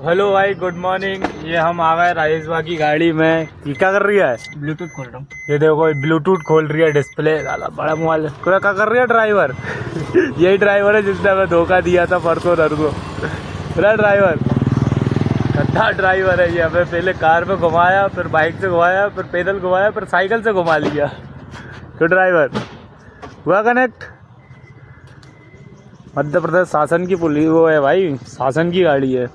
Hello भाई, good morning. ये हम आ गए राजेश बा की गाड़ी में। ये क्या कर रही है? ब्लूटूथ खोल रहा हूँ। ये देखो, ब्लूटूथ खोल रही है, डिस्प्ले डाला, बड़ा मोबाइल क्या कर रही है ड्राइवर। यही ड्राइवर है जिसने हमें धोखा दिया था परसों नरसों। बड़ा ड्राइवर, गद्दा ड्राइवर है ये। हमें पहले कार में घुमाया, फिर बाइक से घुमाया, फिर पैदल घुमाया, फिर साइकिल से घुमा लिया। तो ड्राइवर हुआ कनेक्ट। मध्य प्रदेश शासन की पुलिस वो है भाई, शासन की गाड़ी है।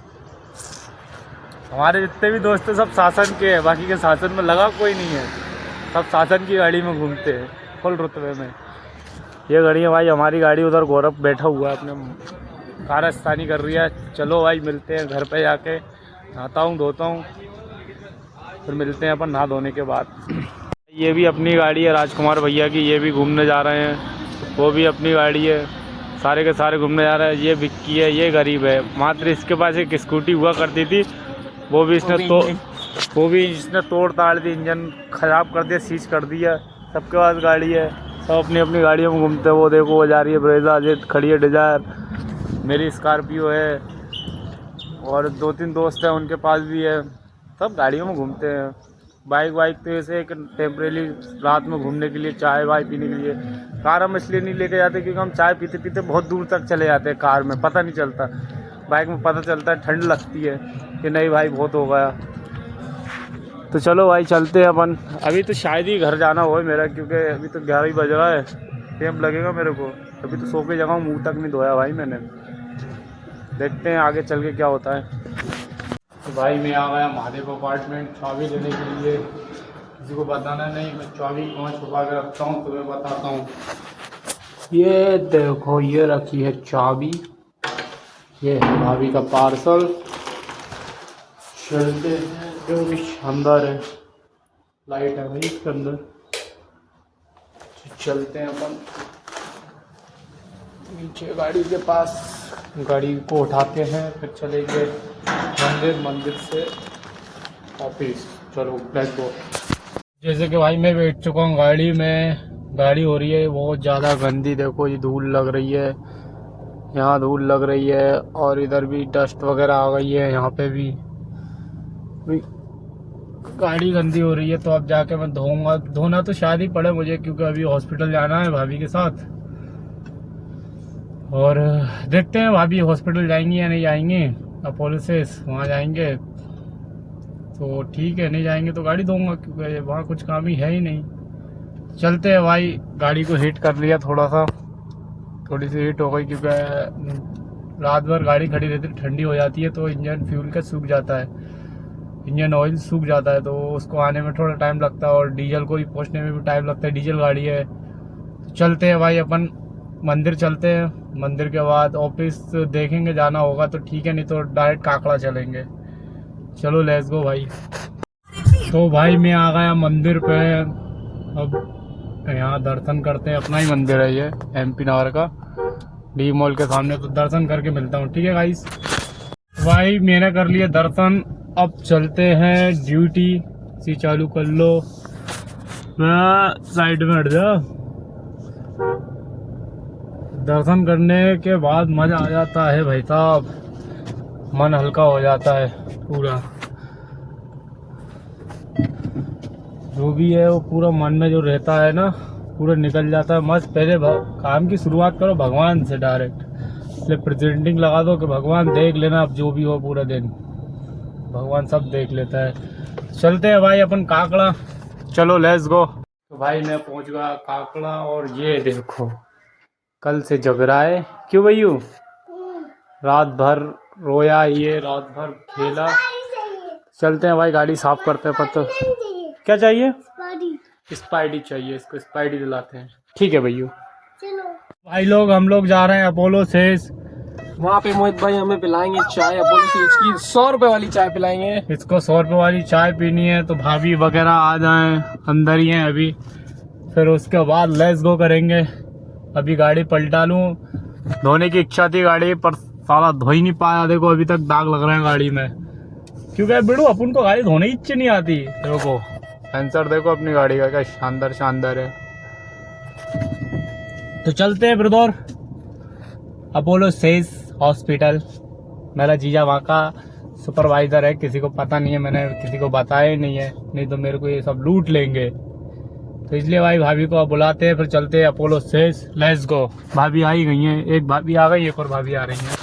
हमारे जितने भी दोस्त हैं सब शासन के हैं, बाकी के शासन में लगा कोई नहीं है। सब शासन की गाड़ी में घूमते हैं फुल रुतबे में। ये गाड़ी है भाई हमारी गाड़ी। उधर गौरव बैठा हुआ है अपने कारस्तानी कर रही है। चलो भाई मिलते हैं घर पे जाके, नहाता हूँ धोता हूँ, फिर मिलते हैं अपन नहा धोने के बाद। ये भी अपनी गाड़ी है राजकुमार भैया की, ये भी घूमने जा रहे हैं। वो भी अपनी गाड़ी है, सारे के सारे घूमने जा रहे हैं। ये विक्की है, ये गरीब है। मात्र इसके पास एक स्कूटी हुआ करती थी, वो भी इसने तोड़ ताड़ दी, इंजन ख़राब कर दिया, सीज कर दिया। सबके पास गाड़ी है, सब अपनी अपनी गाड़ियों में घूमते हैं। वो देखो वो जा रही है ब्रेजा, अजित खड़ी है डिजायर, मेरी स्कॉर्पियो है, और 2-3 दोस्त हैं उनके पास भी है। सब गाड़ियों में घूमते हैं। बाइक तो ऐसे एक टेम्परेरी रात में घूमने के लिए, चाय वाय पीने के लिए। कार हम इसलिए नहीं लेके जाते क्योंकि हम चाय पीते पीते बहुत दूर तक चले जाते हैं कार में, पता नहीं चलता। बाइक में पता चलता है, ठंड लगती है कि नहीं भाई बहुत हो गया। तो चलो भाई चलते हैं अपन। अभी तो शायद ही घर जाना हो मेरा, क्योंकि अभी तो 11 ही बज रहा है, टाइम लगेगा मेरे को। अभी तो सो के जगह मुँह तक नहीं धोया भाई मैंने। देखते हैं आगे चल के क्या होता है। तो भाई मैं आ गया महादेव अपार्टमेंट चाबी लेने के लिए। किसी को बताना नहीं, मैं चाबी कहाँ छुपा के रखता हूँ तुम्हें बताता हूँ। ये देखो, ये रखी है चाबी, ये है भाभी का पार्सल। चलते हैं, जो भी शानदार है, लाइट है भाई इसके अंदर। चलते हैं अपन नीचे गाड़ी के पास, गाड़ी को उठाते हैं, फिर चलेंगे मंदिर से ऑफिस। चलो लेट्स गो। जैसे कि भाई मैं बैठ चुका हूँ गाड़ी में। गाड़ी हो रही है बहुत ज़्यादा गंदी, देखो ये धूल लग रही है, यहाँ धूल लग रही है, और इधर भी डस्ट वगैरह आ गई है। यहाँ पे भी गाड़ी गंदी हो रही है। तो अब जाके मैं धोऊंगा। धोना तो शायद ही पड़े मुझे, क्योंकि अभी हॉस्पिटल जाना है भाभी के साथ। और देखते हैं भाभी हॉस्पिटल जाएंगी या नहीं जाएंगी, अपोलो से वहाँ जाएंगे तो ठीक है, नहीं जाएंगे तो गाड़ी धोऊंगा, क्योंकि वहाँ कुछ काम ही है ही नहीं। चलते हैं भाई। गाड़ी को हीट कर लिया थोड़ा सा, थोड़ी सी हीट हो गई, क्योंकि रात भर गाड़ी खड़ी रहती है, ठंडी हो जाती है तो इंजन फ्यूल का सूख जाता है, इंजन ऑयल सूख जाता है, तो उसको आने में थोड़ा टाइम लगता है, और डीजल को भी पहुँचने में भी टाइम लगता है, डीजल गाड़ी है। चलते हैं भाई अपन मंदिर चलते हैं। मंदिर के बाद ऑफिस देखेंगे, जाना होगा तो ठीक है, नहीं तो डायरेक्ट काकड़ा चलेंगे। चलो लेट्स गो भाई। तो भाई मैं आ गया मंदिर पे। अब यहाँ दर्शन करते हैं, अपना ही मंदिर है ये, MP नगर का, डी मॉल के सामने। तो दर्शन करके मिलता हूँ, ठीक है गाइस। भाई मैंने कर लिया दर्शन, अब चलते हैं ड्यूटी। सी चालू कर लो, मैं साइड में हट जा। दर्शन करने के बाद मज़ा आ जाता है भाई साहब, मन हल्का हो जाता है पूरा। जो भी है वो पूरा मन में जो रहता है ना, पूरा निकल जाता है मस्त। पहले काम की शुरुआत करो भगवान से डायरेक्ट, इसलिए प्रेजेंटिंग लगा दो कि भगवान देख लेना, अब जो भी हो पूरा दिन भगवान सब देख लेता है। चलते हैं भाई अपन काकड़ा, चलो लेट्स गो। तो भाई मैं पहुंच गया काकड़ा, और ये देखो कल से जग रहा है। क्यों भैयू? रात भर रोया, ये रात भर खेला। चलते हैं भाई, गाड़ी साफ करते हैं। पता क्या चाहिए? स्पाइडी चाहिए, इसको स्पाइडी दिलाते हैं। ठीक है भैयू। भाई हम लोग जा रहे हैं अपोलो से। वहाँ पे मोहित भाई हमें पिलाएंगे चाय, अपोलो से की 100 रुपए वाली चाय पिलाएंगे। इसको 100 रुपए वाली चाय पीनी है, तो भाभी वगैरह आ जाएं, अंदर ही हैं अभी। फिर उसके बाद लेट्स गो करेंगे। अभी गाड़ी पलटा लूँ, धोने की इच्छा थी गाड़ी, पर साला धो ही नहीं पाया। देखो अभी तक दाग लग रहे हैं गाड़ी में, क्योंकि बिड़ू अपन को गाड़ी धोने की इच्छा नहीं आती। देखो सेंसर देखो अपनी गाड़ी का, क्या शानदार है। तो चलते हैं ब्रदर अपोलो सेज हॉस्पिटल। मेरा जीजा वहाँ का सुपरवाइज़र है, किसी को पता नहीं है, मैंने किसी को बताया ही नहीं है, नहीं तो मेरे को ये सब लूट लेंगे। तो इसलिए भाई भाभी को आप बुलाते हैं, फिर चलते हैं अपोलो स्टेज। Let's go. भाभी आई गई हैं, एक भाभी आ गई, एक और भाभी आ रही हैं।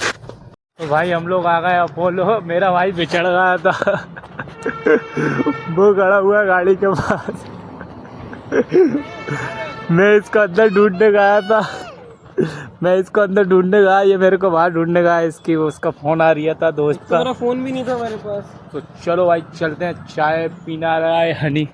तो भाई हम लोग आ गए अपोलो। मेरा भाई बिछड़ गया था वो खड़ा हुआ है गाड़ी के पास मैं इसको अंदर ढूंढने गया था, ये मेरे को बाहर ढूंढने गया। इसकी उसका फ़ोन आ रहा था दोस्त का, मेरा फ़ोन भी नहीं था मेरे पास। तो चलो भाई चलते हैं। चाय पीना रहा है हनी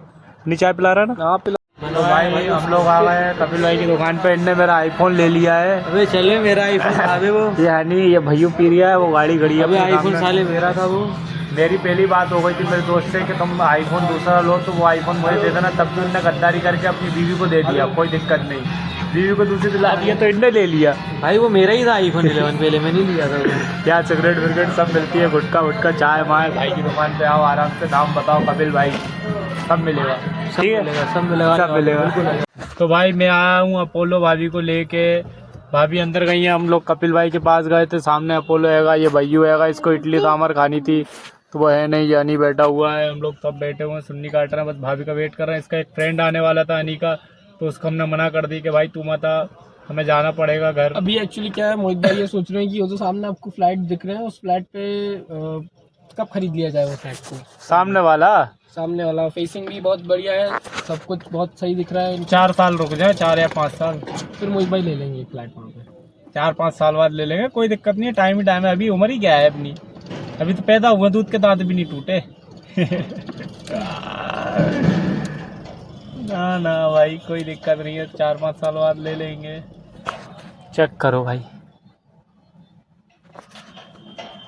चाय पिला रहा है ना। हाँ पिला। तो भाई हम लोग आ गए हैं कपिल भाई की दुकान पे। इनने मेरा आईफोन ले लिया है। अबे चले मेरा आईफोन अबे वो ये हनी ये भैयू पी रहा है, वो गाड़ी खड़ी है। अबे आईफोन साले मेरा था वो। मेरी पहली बात हो गई थी मेरे दोस्त से कि तुम आईफोन दूसरा लो, तो वो आईफोन मुझे दे देना। तब भी उनने गद्दारी करके अपनी बीवी को दे दिया, कोई दिक्कत नहीं, बीवी को दूसरी दिला दिया, तो इनने ले लिया। भाई वो मेरा ही था आईफोन 11 पहले, मैंने लिया था वो। क्या सिगरेट विगरेट सब मिलती है, गुटखा वुटका चाय माय। भाई की दुकान पे आओ, आराम से नाम बताओ कपिल भाई, सब मिलेगा। ठीक है, सब मिलेगा। तो भाई मैं आया हूँ अपोलो भाभी को लेके। भाभी अंदर गई है, हम लोग कपिल भाई के पास गए थे। सामने अपोलो हैगा, ये भैयू हैगा, इसको इडली सांभर खानी थी तो वो है नहीं, यानी बैठा हुआ है। हम लोग सब बैठे हुए हैं, सुन्नी काट रहे हैं, बस भाभी का वेट कर रहे हैं। इसका एक फ्रेंड आने वाला था हनी का, तो उसको हमने मना कर दी कि भाई तू मत आ, हमें जाना पड़ेगा घर। अभी एक्चुअली क्या है, मोहित भाई ये सोच रहे हैं कि वो जो सामने आपको फ्लैट दिख रहे हैं, उस फ्लैट पे कब खरीद लिया जाए वो फ्लैट को। सामने वाला फेसिंग भी बहुत बढ़िया है, सब कुछ बहुत सही दिख रहा है। 4 साल रुक जाए, 4 या 5 साल, फिर मोहित भाई ले लेंगे फ्लैट वहाँ पे। 4-5 साल बाद ले लेंगे, कोई दिक्कत नहीं है। टाइम ही टाइम है, अभी उम्र ही क्या है अपनी, अभी तो पैदा हुआ, दूध के दांत भी नहीं टूटे ना भाई कोई दिक्कत नहीं है, 4-5 साल बाद ले लेंगे। चेक करो भाई,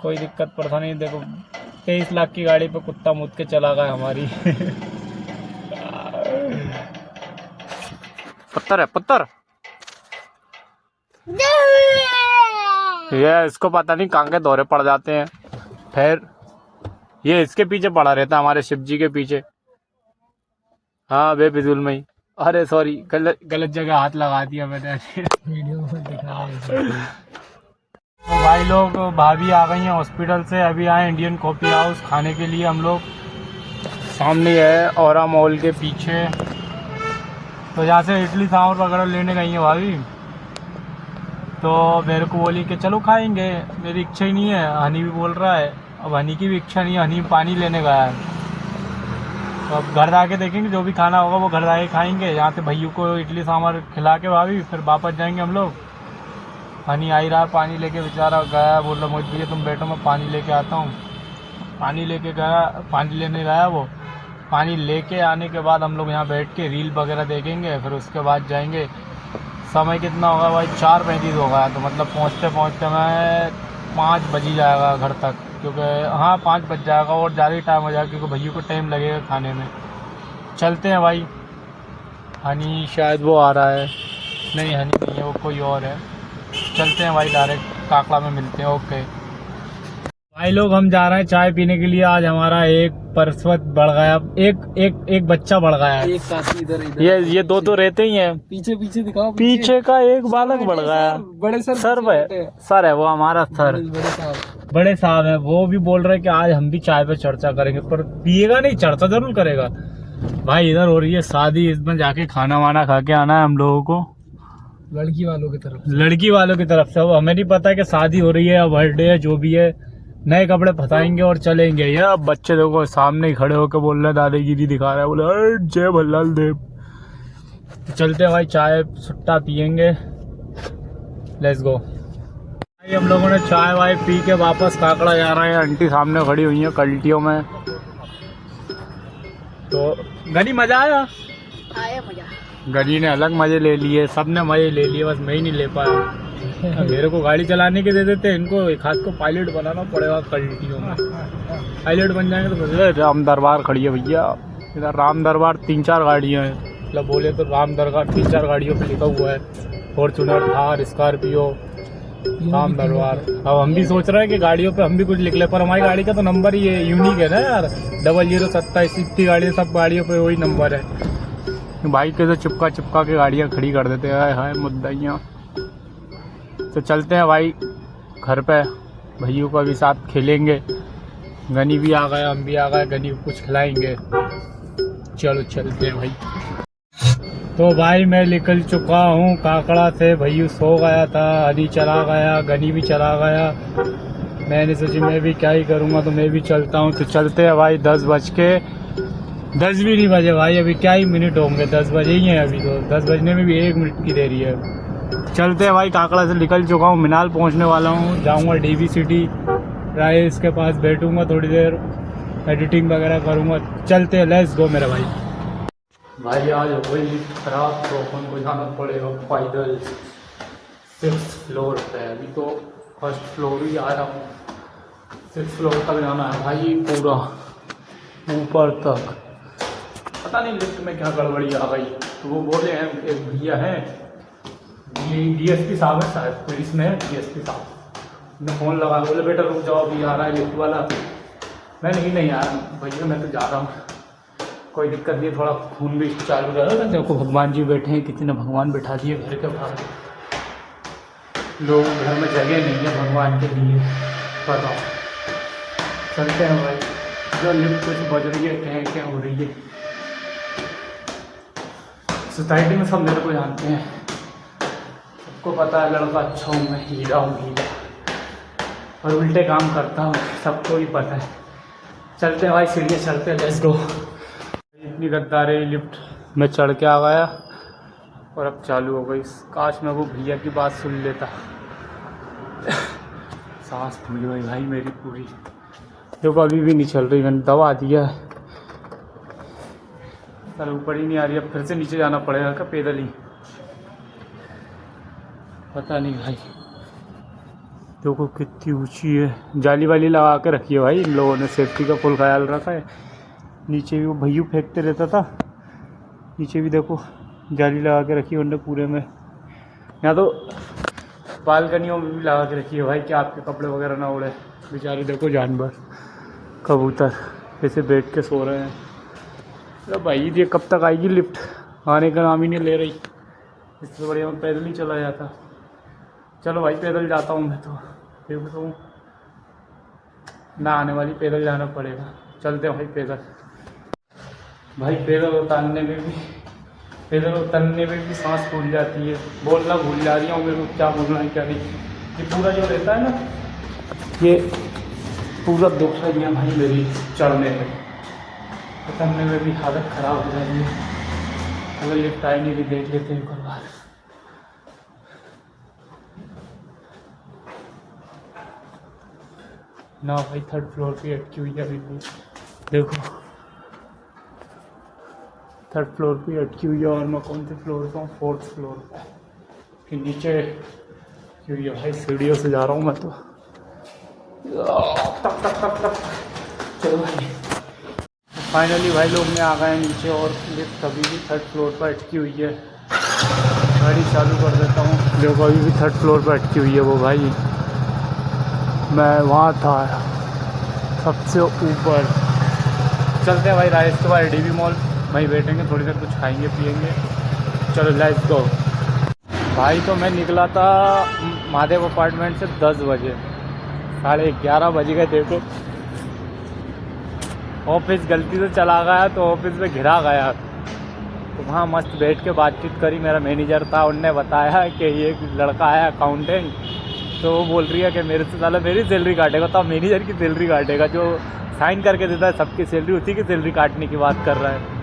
कोई दिक्कत पड़ता नहीं। देखो 23 लाख की गाड़ी पे कुत्ता मुद के चला गया हमारी पत्थर ये इसको पता नहीं कहाँ के दौरे पड़ जाते हैं। फिर ये इसके पीछे पड़ा रहता है, हमारे शिव जी के पीछे। हाँ बेफिजूल में ही, अरे सॉरी गलत जगह हाथ लगा दिया मैंने वीडियो में दिखा रहे हैं। तो भाई लोग भाभी आ गई हैं हॉस्पिटल से, अभी आए इंडियन कॉफ़ी हाउस खाने के लिए। हम लोग सामने है औरा मॉल के पीछे, तो यहाँ से इडली सांभर वगैरह लेने गई हैं भाभी। तो मेरे को बोली कि चलो खाएंगे, मेरी इच्छा ही नहीं है, हनी भी बोल रहा है, अब हनी की भी इच्छा नहीं है, हनी पानी लेने गया है। तो अब घर जाके देखेंगे, जो भी खाना होगा वो घर जाके खाएंगे। यहाँ से भैया को इडली सांभर खिला के भाभी फिर वापस जाएंगे हम लोग। हनी आ ही रहा पानी लेके, बेचारा गया, बोल रहा मोहित भैया तुम बैठो मैं पानी लेके आता हूँ। पानी लेके गया, पानी लेने गया वो। पानी लेके आने के बाद हम लोग यहाँ बैठ के रील वगैरह देखेंगे, फिर उसके बाद जाएंगे। समय कितना होगा भाई, 4:35 होगा, तो मतलब पहुँचते पहुँचते मैं 5 बज ही जाएगा घर तक, क्योंकि हाँ 5 बज जाएगा और ज़्यादा ही टाइम हो जाएगा, क्योंकि भैया को टाइम लगेगा खाने में। चलते हैं भाई। हनी शायद वो आ रहा है, नहीं हनी नहीं है, वो कोई और है। चलते हैं भाई, डायरेक्ट काकड़ा में मिलते हैं। ओके भाई लोग, हम जा रहे हैं चाय पीने के लिए। आज हमारा एक परसवत बढ़ गया, एक बच्चा बढ़ गया है। एक साथी इधर ये दो तो रहते ही हैं। पीछे दिखाओ, पीछे का एक बालक बढ़ गया। बड़े सर है वो हमारा सर, बड़े साहब है। वो भी बोल रहे कि आज हम भी चाय पे चर्चा करेंगे, पर पिएगा नहीं, चर्चा जरूर करेगा। भाई इधर हो रही है शादी, इसमें जाके खाना वाना खा के आना है हम लोगों को, लड़की वालों की तरफ से। वो हमें नहीं पता है कि शादी हो रही है या बर्थडे है, जो भी है। नए कपड़े फसाएंगे और चलेंगे। यार बच्चे देखो सामने ही खड़े होकर बोल रहे हैं, दादागिरी दिखा रहा है, बोले जय भल्लाल देव। तो चलते हैं भाई, चाय सुट्टा पियेंगे। लेट्स गो भाई। हम लोगों ने चाय वाय पी के वापस काकड़ा जा रहे हैं। आंटी सामने खड़ी हुई है कल्टियों में। तो गनी मजा आया मजा। गनी ने अलग मजे ले लिए, सब ने मजे ले लिए, बस मैं ही नहीं ले पाया। मेरे को गाड़ी चलाने के दे देते, इनको एक हाथ को पायलट बनाना पड़ेगा कल्टियों में। पायलट बन जाएंगे तो राम दरबार खड़ी है भैया, इधर राम दरबार 3-4 गाड़ियाँ हैं, मतलब बोले तो राम दरबार 3-4 गाड़ियों पे लिखा हुआ है। फॉर्चूनर, थार, स्कॉर्पियो, राम दरबार। अब हम भी सोच रहे हैं कि गाड़ियों पे हम भी कुछ लिख ले, पर हमारी गाड़ी का तो नंबर ही यूनिक है ना यार, 0027। इतनी गाड़ी, सब गाड़ियों पे वही नंबर है। बाइक के तो चिपका के गाड़ियाँ खड़ी कर देते हैं। हाय मुद्दाइयाँ। तो चलते हैं भाई घर पे, भैया को अभी साथ खेलेंगे, गनी भी आ गया, हम भी आ गए, गनी को कुछ खिलाएंगे। चलो चलते हैं भाई। तो भाई मैं निकल चुका हूँ काकड़ा से। भैया सो गया था, अली चला गया, गनी भी चला गया। मैंने सोची मैं भी क्या ही करूँगा, तो मैं भी चलता हूँ। तो चलते हैं भाई। 10 भी नहीं बजे भाई, अभी क्या ही मिनट होंगे, 10 बजे ही हैं अभी। तो 10 बजने में भी 1 मिनट की देरी है। चलते हैं भाई। काकड़ा से निकल चुका हूँ, मिनाल पहुँचने वाला हूँ। जाऊँगा डीवी सिटी राइस के पास, बैठूँगा थोड़ी देर, एडिटिंग वगैरह करूँगा। चलते हैं, लेट्स गो मेरा भाई। भाई आज हो गई लिफ्ट खराब, तो अपन को जाना पड़ेगा पैदल 6th फ्लोर पे। अभी तो 1st फ्लोर ही आया हूँ, 6th फ्लोर तक जाना है भाई, पूरा ऊपर तक। पता नहीं लिफ्ट में क्या गड़बड़ी आ गई। तो वो बोले हैं, एक भैया हैं, DSP साहब है शायद, पुलिस में है DSP साहब। मैं फ़ोन लगा, बोले बेटा रुक जाओ, अभी आ रहा है लिफ्ट वाला। मैं नहीं आया भैया, मैं तो जा रहा हूँ, कोई दिक्कत नहीं। थोड़ा खून भी चालू रहा था। देखो भगवान जी बैठे हैं, कितने भगवान बैठा दिए घर के बाहर। लोग घर में जगह नहीं है भगवान के लिए, बताओ। चलते हैं भाई। जो लिफ्ट कुछ बज रही है, क्या हो रही है सोसाइटी में, सब मेरे को जानते हैं, सबको पता है लड़का अच्छा हूँ मैं, हीरा हूँ हीरा, और उल्टे काम करता हूँ, सबको ही पता है। चलते हैं भाई, सीढ़ियाँ चलते हैं, लेट्स गो। इतनी गद्दारी लिफ्ट में चढ़ के आ गया और अब चालू हो गई। काश मैं वो भैया की बात सुन लेता। सांस फूल गई भाई मेरी पूरी। देखो अभी भी नहीं चल रही, मैंने दबा दिया है, सर ऊपर ही नहीं आ रही। अब फिर से नीचे जाना पड़ेगा क्या पैदल ही, पता नहीं भाई। देखो कितनी ऊंची है, जाली वाली लगा के रखी है भाई इन लोगों ने, सेफ्टी का फुल ख्याल रखा है। नीचे भी वो भैया फेंकते रहता था, नीचे भी देखो जाली लगा के रखी है उन्होंने पूरे में। यहाँ तो बालकनियों में भी लगा के रखी है भाई कि आपके कपड़े वगैरह ना उड़े। बेचारे देखो जानवर, कबूतर ऐसे बैठ के सो रहे हैं। तो भाई ये कब तक आएगी लिफ्ट, आने का नाम ही नहीं ले रही। इससे बढ़िया मैं पैदल ही चला जाता। चलो भाई पैदल जाता हूँ मैं, तो देखो तो ना आने वाली, पैदल जाना पड़ेगा। चलते हैं भाई पैदल। भाई पैदल उतारने में भी सांस फूल जाती है, बोलना भूल जा रही हूँ मेरे को, क्या बोलना है क्या नहीं। ये पूरा जो रहता है ना, ये पूरा दुख रही है भाई मेरी चढ़ने में, उतरने में भी हालत ख़राब हो रही है। अगर लिफ्ट आई नहीं भी देख लेते हैं एक बार। ना भाई 3rd फ्लोर पे अटकी हुई है अभी भी, देखो 3rd फ्लोर पे अटकी हुई है। और मैं कौन से फ्लोर पर हूँ, 4th फ्लोर पे, फिर नीचे क्यों है भाई, सीढ़ियों से जा रहा हूँ मैं तो। टक टक टक टक। चलो भाई फाइनली भाई लोग में आ गए नीचे, और लिफ्ट अभी भी 3rd फ्लोर पर अटकी हुई है। गाड़ी चालू कर देता हूँ। देखो अभी भी 3rd फ्लोर पर अटकी हुई है वो भाई। मैं वहाँ था सबसे ऊपर। चलते हैं भाई राइस के बाद डीवी मॉल, वहीं बैठेंगे, थोड़ी देर कुछ खाएंगे पिएंगे। चलो लेट्स गो भाई। तो मैं निकला था महादेव अपार्टमेंट से 10 बजे, 11:30 बज गए। देखो ऑफिस गलती से चला गया, तो ऑफिस में घिरा गया। तो वहाँ मस्त बैठ के बातचीत करी। मेरा मैनेजर था, उनने बताया कि ये लड़का है अकाउंटेंट, तो वो बोल रही है कि मेरे से ज़्यादा मेरी सैलरी काटेगा। तो मैनेजर की सैलरी काटेगा, जो साइन करके देता है सबकी सैलरी, उसी की सैलरी काटने की बात कर रहा है।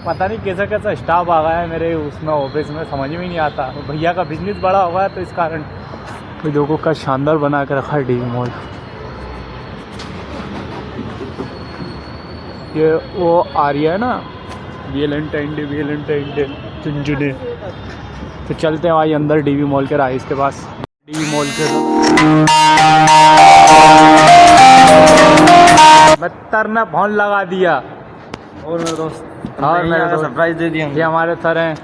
पता नहीं कैसा कैसा स्टाफ आ गया है मेरे उसमें ऑफिस में, समझ में ही नहीं आता। भैया का बिजनेस बड़ा हो गया तो इस कारण। तो देखो का शानदार बना के रखा है डीवी मॉल। ये वो आ रही है ना वैलेंटाइन डे चुनचुने। तो चलते हैं भाई अंदर डीवी मॉल के राइस के पास। डीवी मॉल के मैं तरना फोन लगा दिया। और मेरे दोस्त और मेरे दोस्त सरप्राइज दे दिया। ये हमारे सर हैं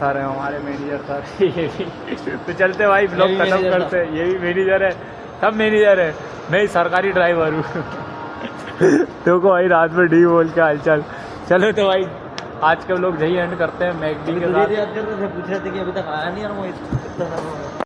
हमारे मैनेजर सर। तो चलते भाई ब्लॉग खत्म करते हैं। ये भी मैनेजर है, सब मैनेजर है, मैं ही सरकारी ड्राइवर हूँ। देखो भाई रात में डी बोल के हालचाल। चलो तो भाई आज के लोग यही एंड करते हैं मैकडी के साथ। याद कर रहे थे, पूछ रहे थे कि अभी तक आया नहीं और वो